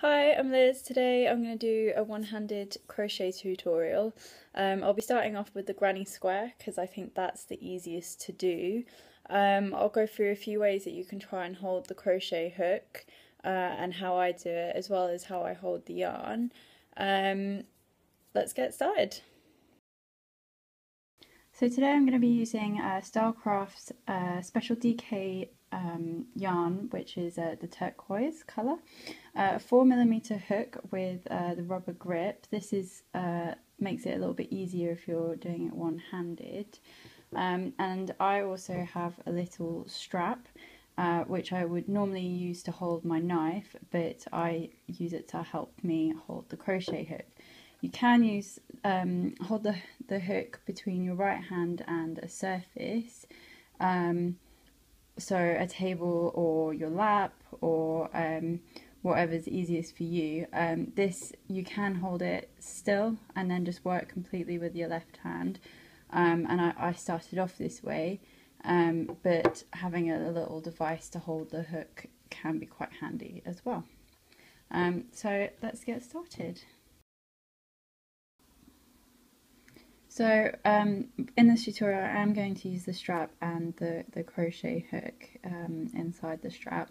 Hi, I'm Liz. Today I'm going to do a one-handed crochet tutorial. I'll be starting off with the granny square because I think that's the easiest to do. I'll go through a few ways that you can try and hold the crochet hook and how I do it, as well as how I hold the yarn. Let's get started. So today I'm going to be using Stylecraft's Special DK yarn, which is the turquoise colour. A 4mm hook with the rubber grip. This is makes it a little bit easier if you're doing it one-handed. And I also have a little strap which I would normally use to hold my knife, but I use it to help me hold the crochet hook. You can use hold the hook between your right hand and a surface, so a table or your lap or whatever's easiest for you. This, you can hold it still and then just work completely with your left hand, and I started off this way, but having a little device to hold the hook can be quite handy as well. So let's get started. So in this tutorial I am going to use the strap and the crochet hook inside the strap.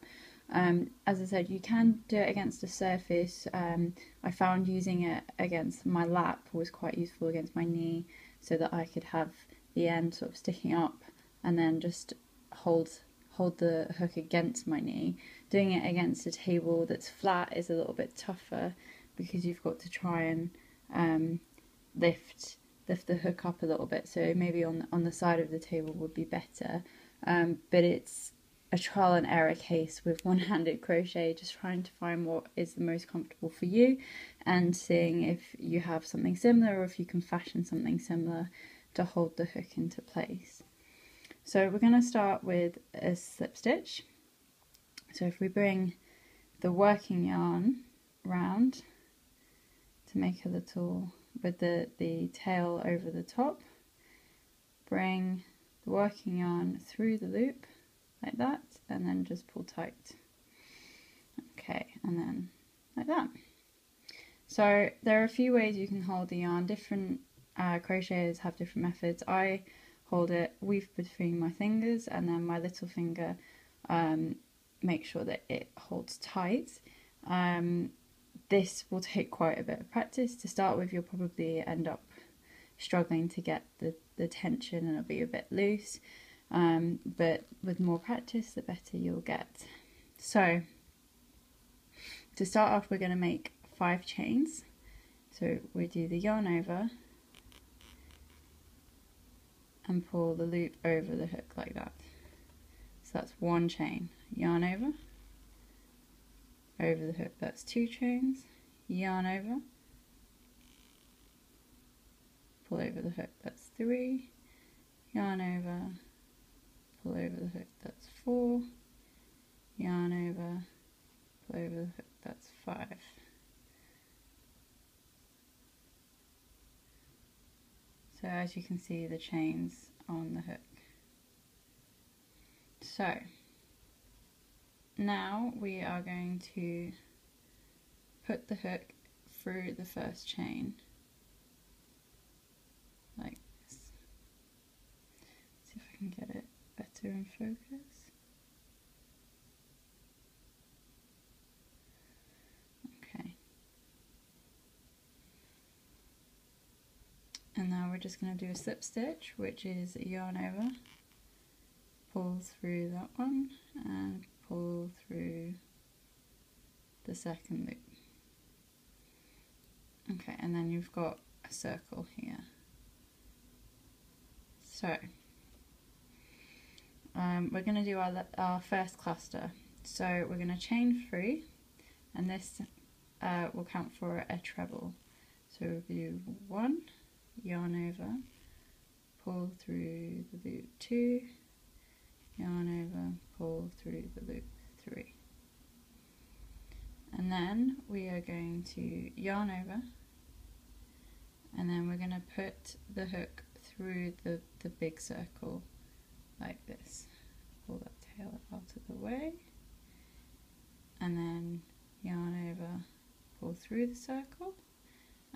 As I said, you can do it against a surface. I found using it against my lap was quite useful, against my knee, so that I could have the end sort of sticking up and then just hold the hook against my knee. Doing it against a table that's flat is a little bit tougher because you've got to try and lift the hook up a little bit, so maybe on the side of the table would be better, but it's a trial and error case with one-handed crochet, just trying to find what is the most comfortable for you and seeing if you have something similar or if you can fashion something similar to hold the hook into place. So we're going to start with a slip stitch. So if we bring the working yarn round to make a little, with the tail over the top, bring the working yarn through the loop like that, and then just pull tight. Okay, and then like that. So there are a few ways you can hold the yarn. Different crocheters have different methods. I hold it, weave between my fingers, and then my little finger make sure that it holds tight. This will take quite a bit of practice. To start with, you'll probably end up struggling to get the tension and it'll be a bit loose, but with more practice the better you'll get. So to start off, we're going to make 5 chains. So we do the yarn over and pull the loop over the hook like that. So that's 1 chain. Yarn over the hook, that's 2 chains. Yarn over, pull over the hook, that's 3. Yarn over, pull over the hook, that's 4. Yarn over, pull over the hook, that's 5. So as you can see, the chains on the hook. So now we are going to put the hook through the first chain like this. See if I can get it better in focus. Okay. And now we're just going to do a slip stitch, which is a yarn over, pull through that one, and pull through the second loop. Okay, and then you've got a circle here. So we're going to do our first cluster. So we're going to chain 3, and this will count for a treble. So we'll do 1, yarn over, pull through the loop 2, yarn over, pull through the loop 3. And then we are going to yarn over, and then we're going to put the hook through the big circle like this. Pull that tail out of the way, and then yarn over, pull through the circle,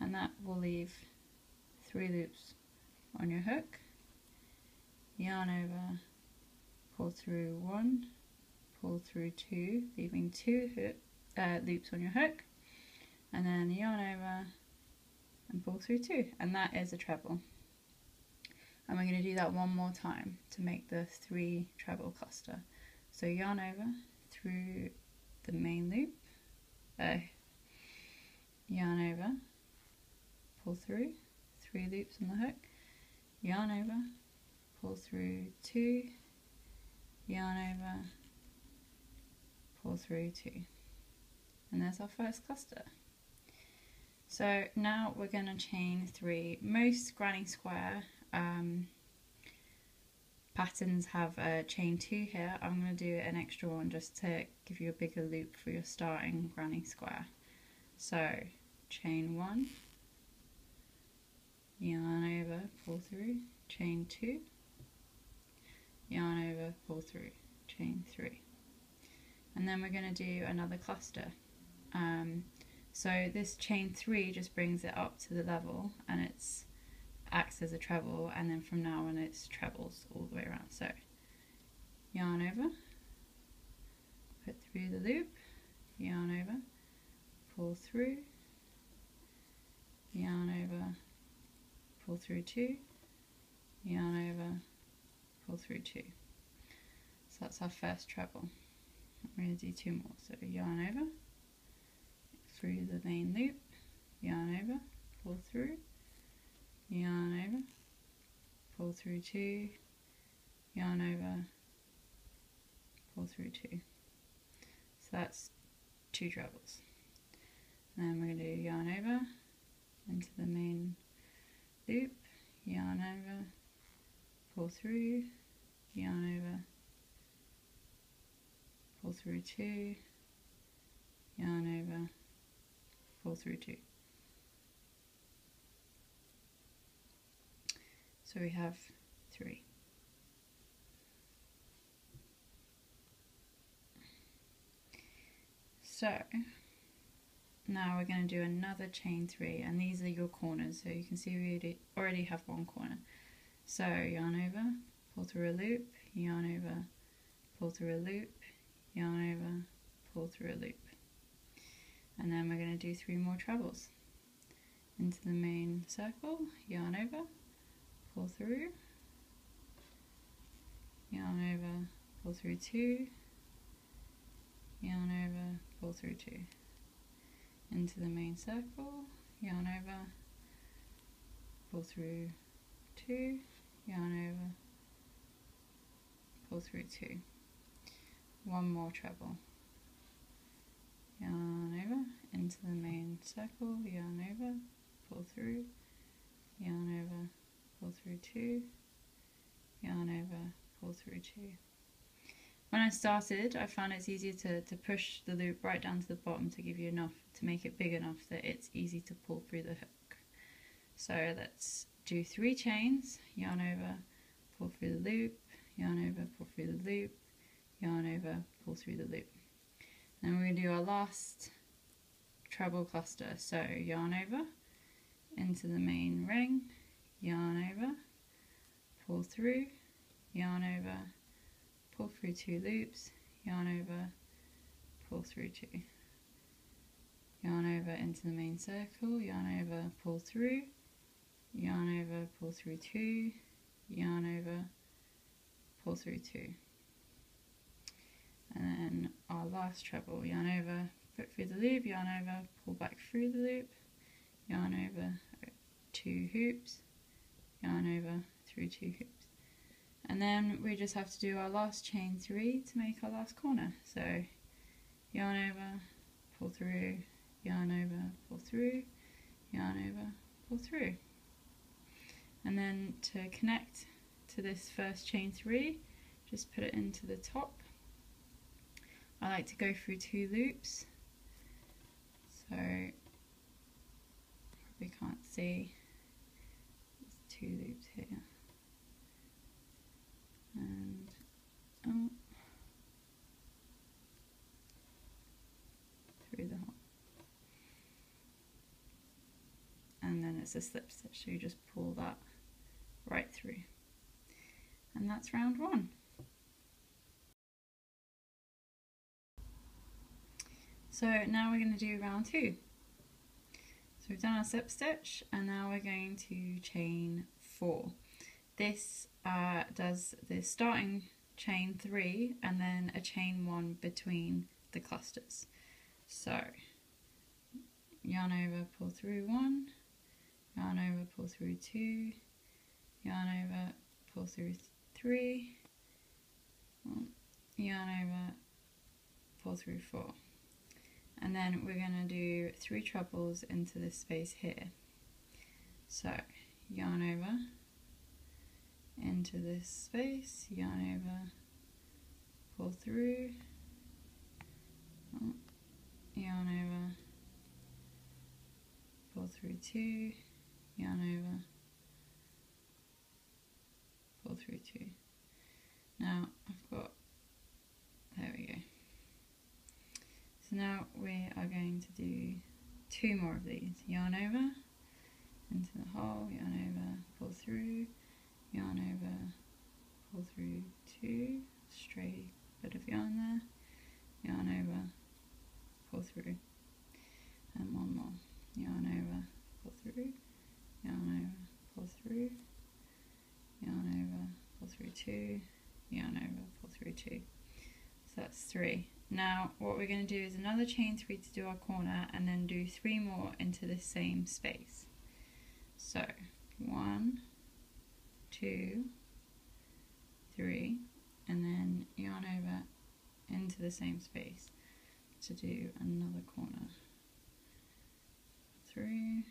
and that will leave 3 loops on your hook. Yarn over, pull through 1, pull through 2, leaving 2 loops on your hook, and then yarn over and pull through 2, and that is a treble. And we're going to do that one more time to make the 3 treble cluster. So yarn over through the main loop, yarn over, pull through 3 loops on the hook, yarn over, pull through 2, yarn over, pull through 2, and there's our first cluster. So now we're going to chain 3. Most granny square patterns have a chain 2 here. I'm going to do an extra one just to give you a bigger loop for your starting granny square. So chain 1, yarn over, pull through, chain 2, yarn over, pull through, chain 3, and then we're going to do another cluster. So this chain 3 just brings it up to the level, and it's acts as a treble, and then from now on it's trebles all the way around. So yarn over, put through the loop, yarn over, pull through, yarn over, pull through 2, yarn over, pull through 2. So that's our first treble. I'm going to do 2 more. So yarn over, through the main loop, yarn over, pull through, yarn over, pull through 2, yarn over, pull through 2. So that's 2 trebles. And then we're going to do yarn over into the main loop, yarn over, pull through, yarn over, pull through 2, yarn over, pull through 2. So we have 3. So now we're going to do another chain 3, and these are your corners, so you can see we already have 1 corner. So yarn over, pull through a loop, yarn over, pull through a loop, yarn over, pull through a loop, and then we're going to do 3 more trebles. Into the main circle, yarn over, pull through, yarn over, pull through 2, yarn over, pull through 2. Into the main circle, yarn over, pull through 2, yarn over, pull through 2. 1 more treble. Yarn over, into the main circle, yarn over, pull through, yarn over, pull through 2, yarn over, pull through 2. When I started, I found it's easier to push the loop right down to the bottom to give you enough, to make it big enough that it's easy to pull through the hook. So let's do 3 chains, yarn over, pull through the loop, yarn over, pull through the loop, yarn over, pull through the loop. Then we're going to do our last treble cluster. So yarn over, into the main ring, yarn over, pull through, yarn over, pull through 2 loops, yarn over, pull through 2. Yarn over into the main circle, yarn over, pull through, yarn over, pull through 2, yarn over, pull through 2. And then our last treble, yarn over, put through the loop, yarn over, pull back through the loop, yarn over, 2 hoops, yarn over, through 2 hoops. And then we just have to do our last chain 3 to make our last corner. So yarn over, pull through, yarn over, pull through, yarn over, pull through. And then to connect to this first chain 3, just put it into the top. I like to go through 2 loops, so probably can't see, there's 2 loops here, and through the hole. it's a slip stitch, so you just pull that right through. And that's round 1. So now we're going to do round 2. So we've done our slip stitch, and now we're going to chain 4. This does the starting chain 3 and then a chain 1 between the clusters. So yarn over, pull through 1, yarn over, pull through 2, yarn over, pull through 3, yarn over, pull through 4. And then we're going to do 3 trebles into this space here. So yarn over into this space, yarn over, pull through, yarn over, pull through 2, yarn over, pull through 2. Now I've got, there we go. So now we are going to do 2 more of these. Yarn over into the hole, yarn over, pull through, yarn over, pull through 2, stray bit of yarn there, yarn over, pull through, and 1 more. Yarn over, pull through, yarn over, pull through, yarn over, pull through 2, yarn over, pull through 2. So that's 3. Now what we're going to do is another chain 3 to do our corner, and then do 3 more into the same space. So 1, 2, 3, and then yarn over into the same space to do another corner. 3,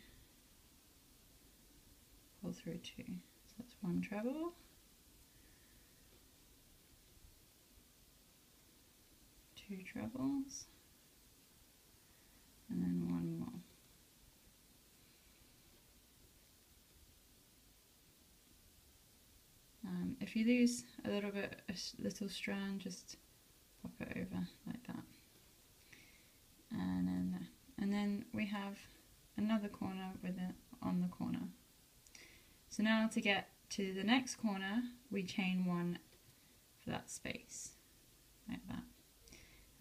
pull through 2. So that's 1 treble, 2 trebles, and then 1 more. If you lose a little strand, just pop it over like that. And then we have another corner with it on the corner. So now to get to the next corner, we chain 1 for that space, like that.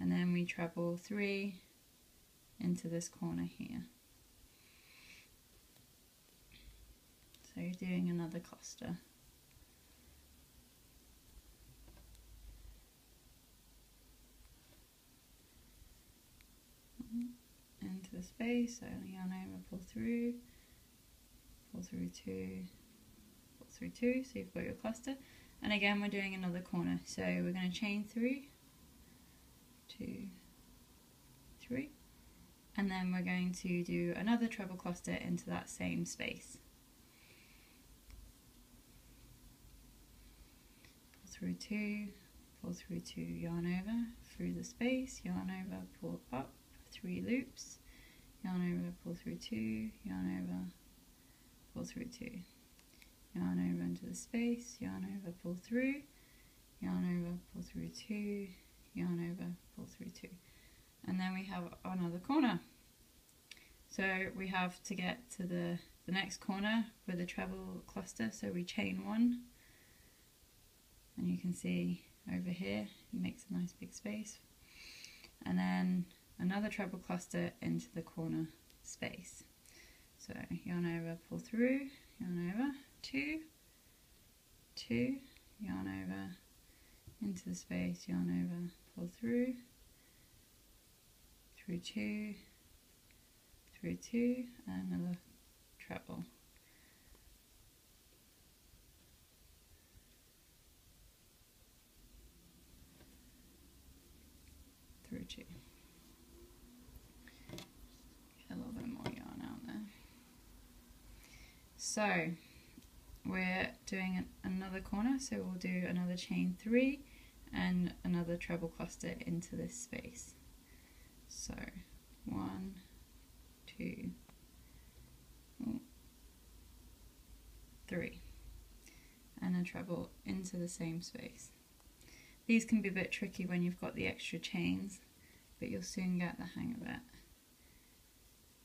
And then we treble 3 into this corner here. So you're doing another cluster. Into the space, so yarn over, pull through 2, pull through 2, so you've got your cluster. And again we're doing another corner, so we're going to chain 3, 2, 3, and then we're going to do another treble cluster into that same space. Pull through 2, pull through 2, yarn over, through the space, yarn over, pull up, 3 loops, yarn over, pull through 2, yarn over, pull through 2, yarn over into the space, yarn over, pull through, yarn over, pull through 2, yarn over, pull through 2, and then we have another corner. So we have to get to the next corner with a treble cluster, so we chain 1, and you can see over here it makes a nice big space, and then another treble cluster into the corner space. So yarn over, pull through, yarn over, 2, 2, yarn over into the space, yarn over, pull through 2, through 2, and another treble. Through 2. Get a little bit more yarn out there. So we're doing another corner, so we'll do another chain 3 and another treble cluster into this space. So 1, 2, 3, and a treble into the same space. These can be a bit tricky when you've got the extra chains, but you'll soon get the hang of it.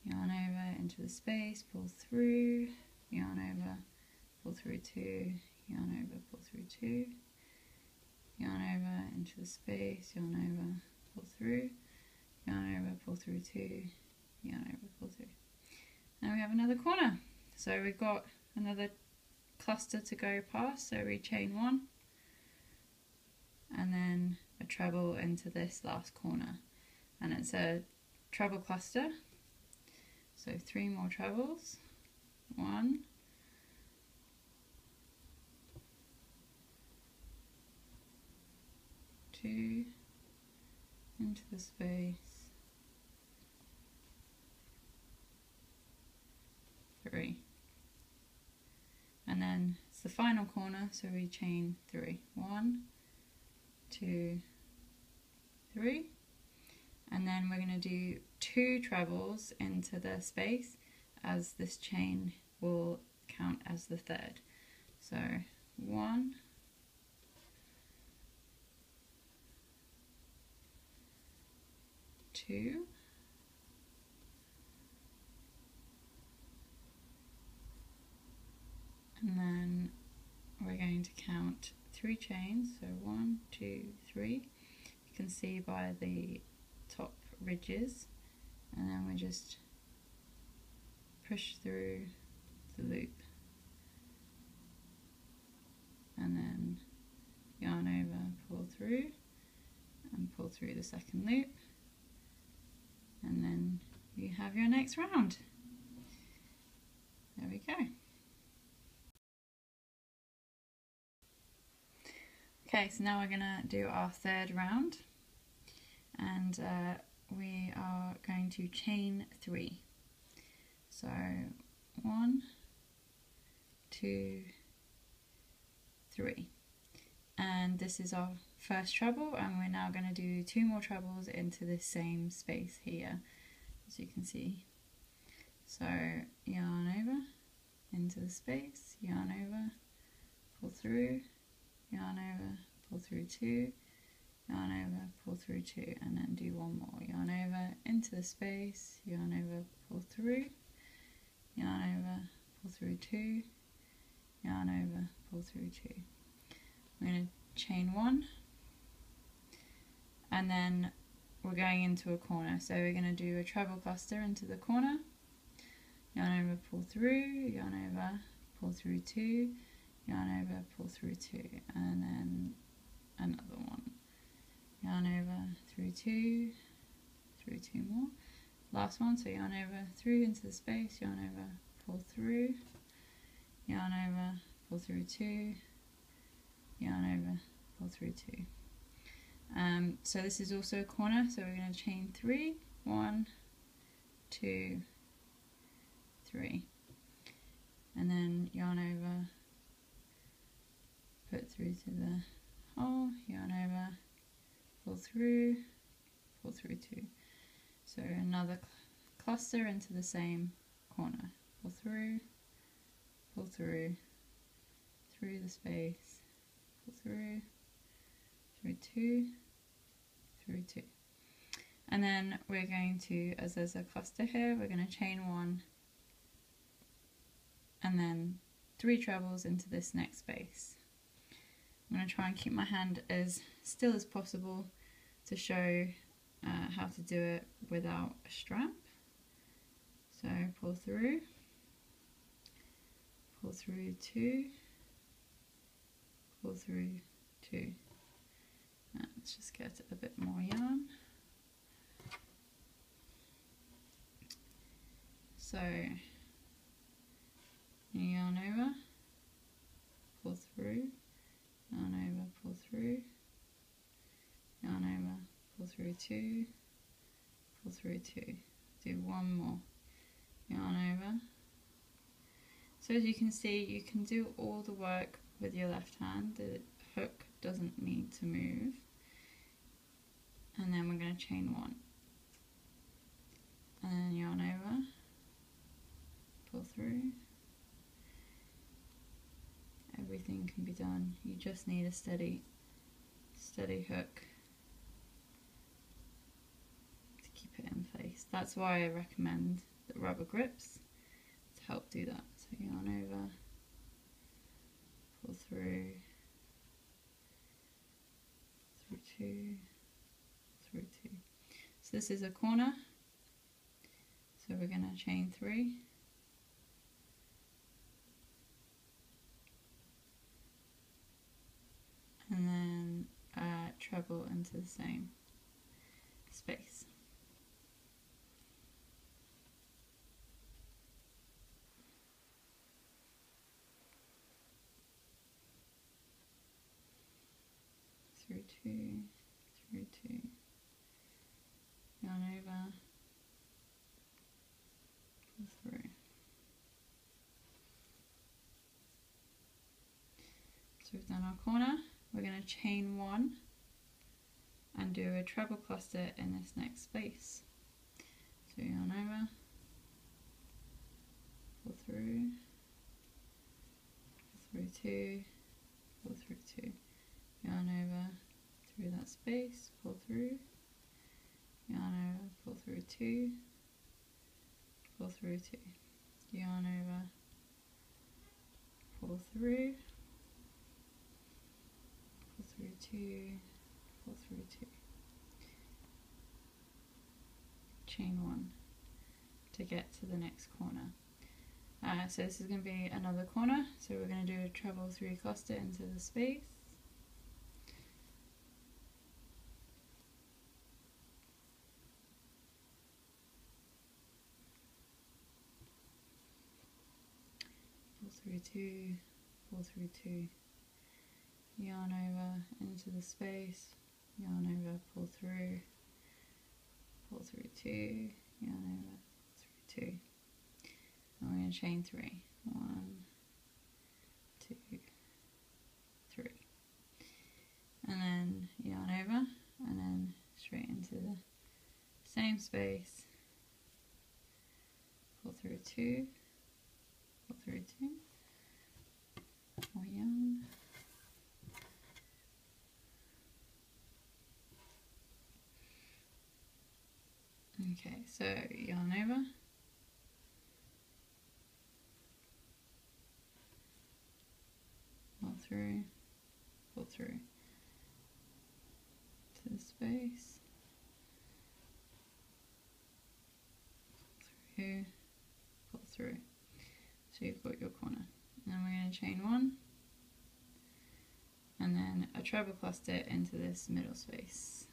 Yarn over into the space, pull through, yarn over, pull through 2, yarn over, pull through 2, yarn over into the space, yarn over, pull through, yarn over, pull through 2, yarn over, pull through. Now we have another corner. So we've got another cluster to go past, so we chain 1 and then a treble into this last corner, and it's a treble cluster, so 3 more trebles, 1, 2, into the space, 3, and then it's the final corner, so we chain 3, 1, 2, 3, and then we're going to do 2 trebles into the space, as this chain will count as the third. So 1, 2, and then we're going to count 3 chains, so 1, 2, 3. You can see by the top ridges, and then we just push through the loop and then yarn over, pull through and pull through the second loop, and then you have your next round. There we go. Okay, so now we're going to do our third round, and we are going to chain 3. So 1, 2, 3, and this is our first treble, and we're now going to do 2 more trebles into this same space here, as you can see. So yarn over into the space, yarn over, pull through, yarn over, pull through 2, yarn over, pull through 2, and then do 1 more. Yarn over into the space, yarn over, pull through, yarn over, pull through 2, yarn over, pull through 2. I'm going to chain 1, and then we're going into a corner. So we're going to do a treble cluster into the corner, yarn over, pull through, yarn over, pull through 2, yarn over, pull through 2, and then another one. Yarn over, through 2, through 2 more. Last one, so yarn over, through into the space, yarn over, pull through, yarn over, pull through 2, yarn over, pull through 2. So this is also a corner, so we're going to chain 3, 1, 2, 3, and then yarn over, put through to the hole, yarn over, pull through 2. So another cluster into the same corner, pull through, through the space, pull through 2, through 2. And then we're going to, as there's a cluster here, we're going to chain 1 and then 3 trebles into this next space. I'm going to try and keep my hand as still as possible to show how to do it without a strap. So pull through 2, pull through 2. Let's just get a bit more yarn. So yarn over, pull through, yarn over, pull through, yarn over, pull through 2, pull through 2. Do 1 more. Yarn over. So as you can see, you can do all the work with your left hand. The hook doesn't need to move. And then we're going to chain 1. And then yarn over, pull through. Everything can be done. You just need a steady hook to keep it in place. That's why I recommend the rubber grips to help do that. So yarn over, pull through, through two, through two. So this is a corner, so we're going to chain 3, and then treble into the same space. Through 2, through 2, yarn over, pull through. So we've done our corner. We're going to chain 1 and do a treble cluster in this next space. So yarn over, pull through, through 2, pull through 2, yarn over through that space, pull through, yarn over, pull through 2, pull through 2, yarn over, pull through, pull through 2, pull through 2, chain 1 to get to the next corner. So this is going to be another corner, so we're going to do a treble 3 cluster into the space. Pull through 2, pull through 2, yarn over into the space, yarn over, pull through 2, yarn over, through 2. And we're going to chain 3. 1, 2, 3. And then yarn over, and then straight into the same space. Pull through 2, pull through 2, more yarn. Okay, so yarn over, pull through to the space, through, pull through. So you've got your corner. And then we're going to chain 1, and then a treble cluster into this middle space.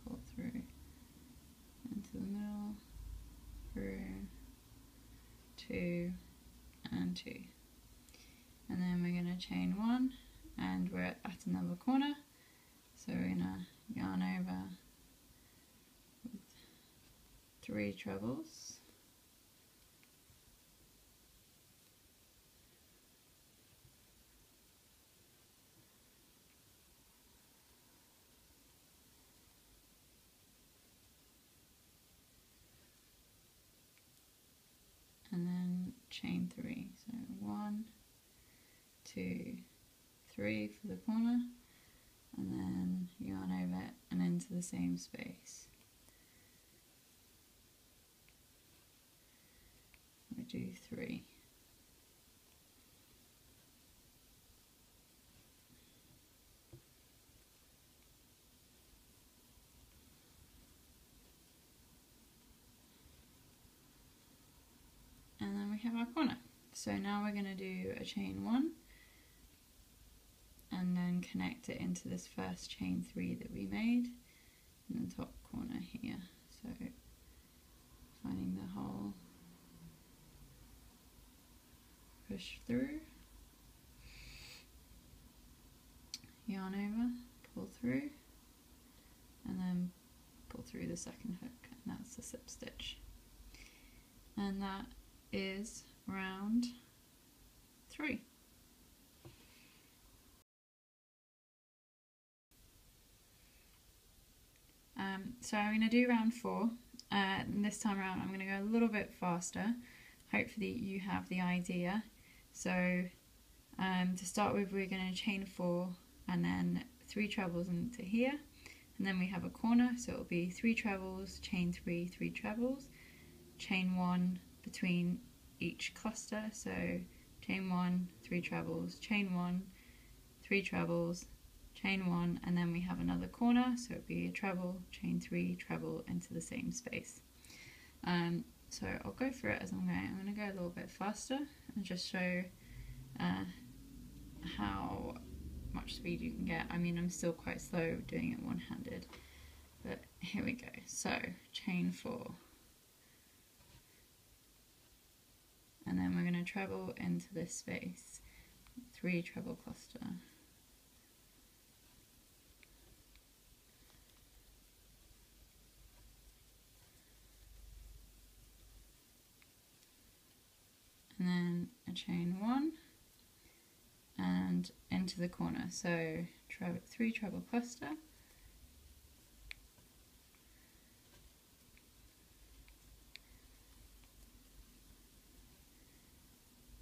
Pull through, into the middle, through, 2, and 2. And then we're going to chain 1, and we're at another corner, so we're going to yarn over with 3 trebles. And then chain 3, so 1, 2, 3 for the corner, and then yarn over and into the same space. We do 3. And then we have our corner. So now we're going to do a chain 1 and then connect it into this first chain 3 that we made in the top corner here. So finding the hole, push through, yarn over, pull through, and then pull through the second hook, and that's the slip stitch. And that is round 3. So I'm going to do round 4, and this time around I'm going to go a little bit faster. Hopefully you have the idea. So to start with, we're going to chain 4 and then 3 trebles into here, and then we have a corner, so it'll be 3 trebles, chain 3, 3 trebles, chain 1 between each cluster, so chain 1, 3 trebles, chain 1, 3 trebles, chain 1, and then we have another corner, so it'll be a treble, chain 3, treble into the same space. So I'll go through it as I'm going. I'm going to go a little bit faster and just show how much speed you can get. I mean, I'm still quite slow doing it one-handed, but here we go. So chain 4, and then we're going to treble into this space, 3 treble cluster, and then a chain 1 and into the corner, so 3 treble cluster,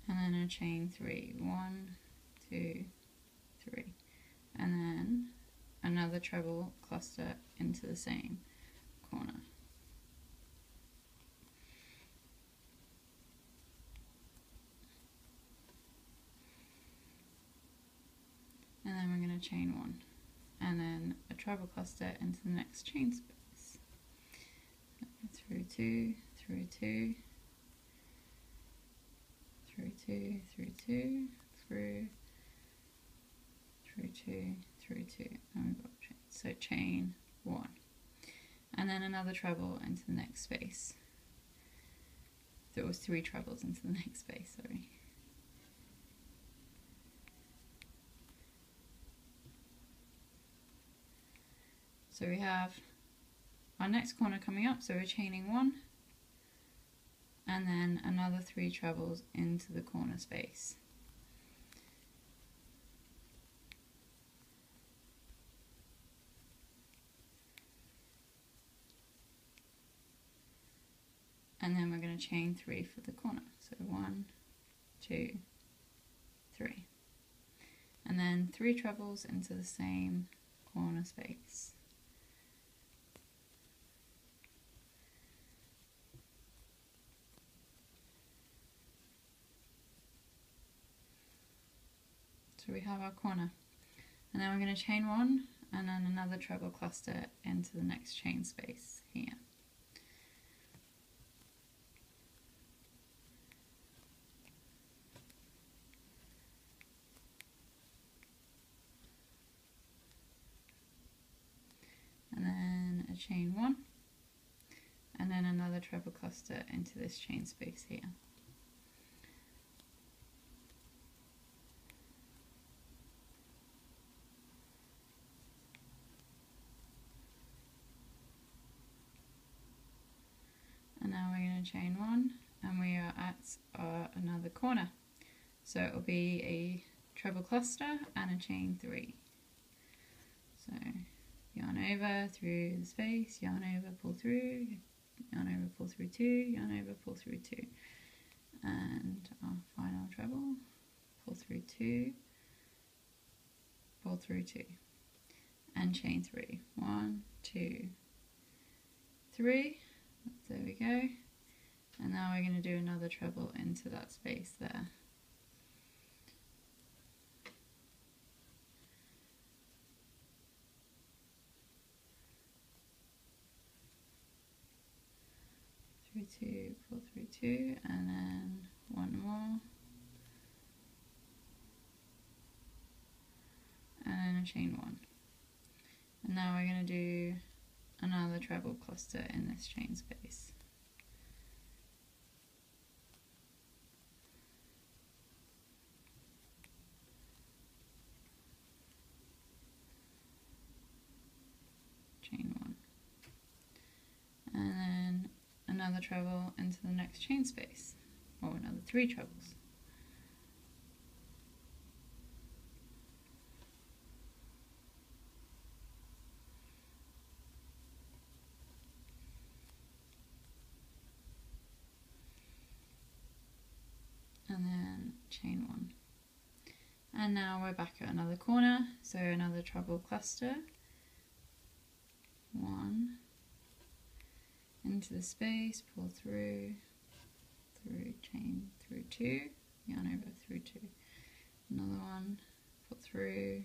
and then a chain 3, 1, 2, 3, and then another treble cluster into the same corner. And then we're going to chain 1, and then a treble cluster into the next chain space. Through 2, through 2, through 2, through 2, through 2, through 2, and we've got chain. So chain 1, and then another treble into the next space. There was 3 trebles into the next space, sorry. So we have our next corner coming up, so we're chaining 1, and then another 3 trebles into the corner space. And then we're going to chain 3 for the corner. So 1, 2, 3. And then 3 trebles into the same corner space. So we have our corner, and then we're going to chain 1 and then another treble cluster into the next chain space here. And then a chain 1 and then another treble cluster into this chain space here. And now we're going to chain 1, and we are at another corner. So it will be a treble cluster and a chain 3. So yarn over through the space, yarn over, pull through, yarn over, pull through 2, yarn over, pull through 2. And our final treble, pull through 2, pull through 2, and chain 3. 1, 2, 3. There we go. And now we're going to do another treble into that space there. Through 2, pull through 2, and then 1 more. And then a chain 1. And now we're going to do another treble cluster in this chain space. Chain 1. And then another treble into the next chain space, or another 3 trebles. And then chain 1. And now we're back at another corner, so another treble cluster, 1, into the space, pull through, chain through 2, yarn over through 2, another one, pull through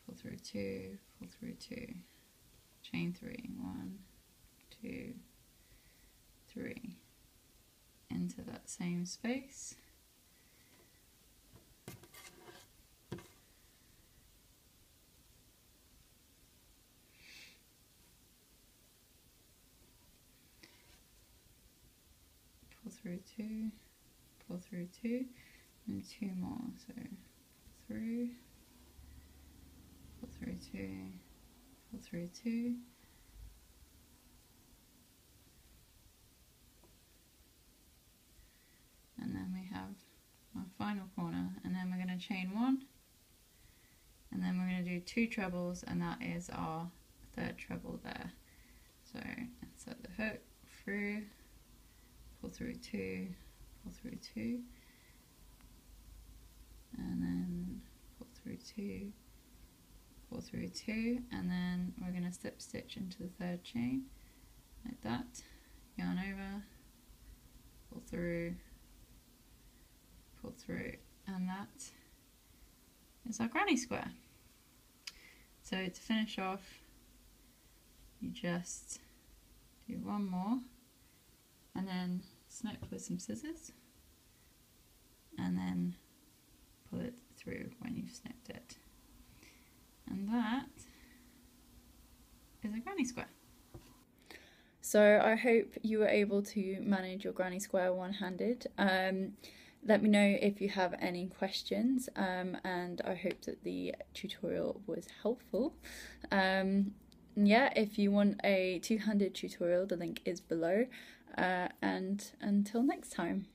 2, pull through 2, chain 3, 1, 2, 3, into that same space. Pull through 2, pull through 2, and 2 more, so pull through 2, pull through 2, and then we have our final corner, and then we're going to chain 1, and then we're going to do 2 trebles, and that is our third treble there. So insert the hook through, pull through 2, pull through 2, and then pull through 2, pull through 2, and then we're going to slip stitch into the third chain like that, yarn over, pull through, and that is our granny square. So to finish off, you just do 1 more and then snip with some scissors and then pull it through when you've snipped it. And that is a granny square. So I hope you were able to manage your granny square one-handed. Let me know if you have any questions, and I hope that the tutorial was helpful. Yeah, if you want a two-handed tutorial, the link is below, and until next time.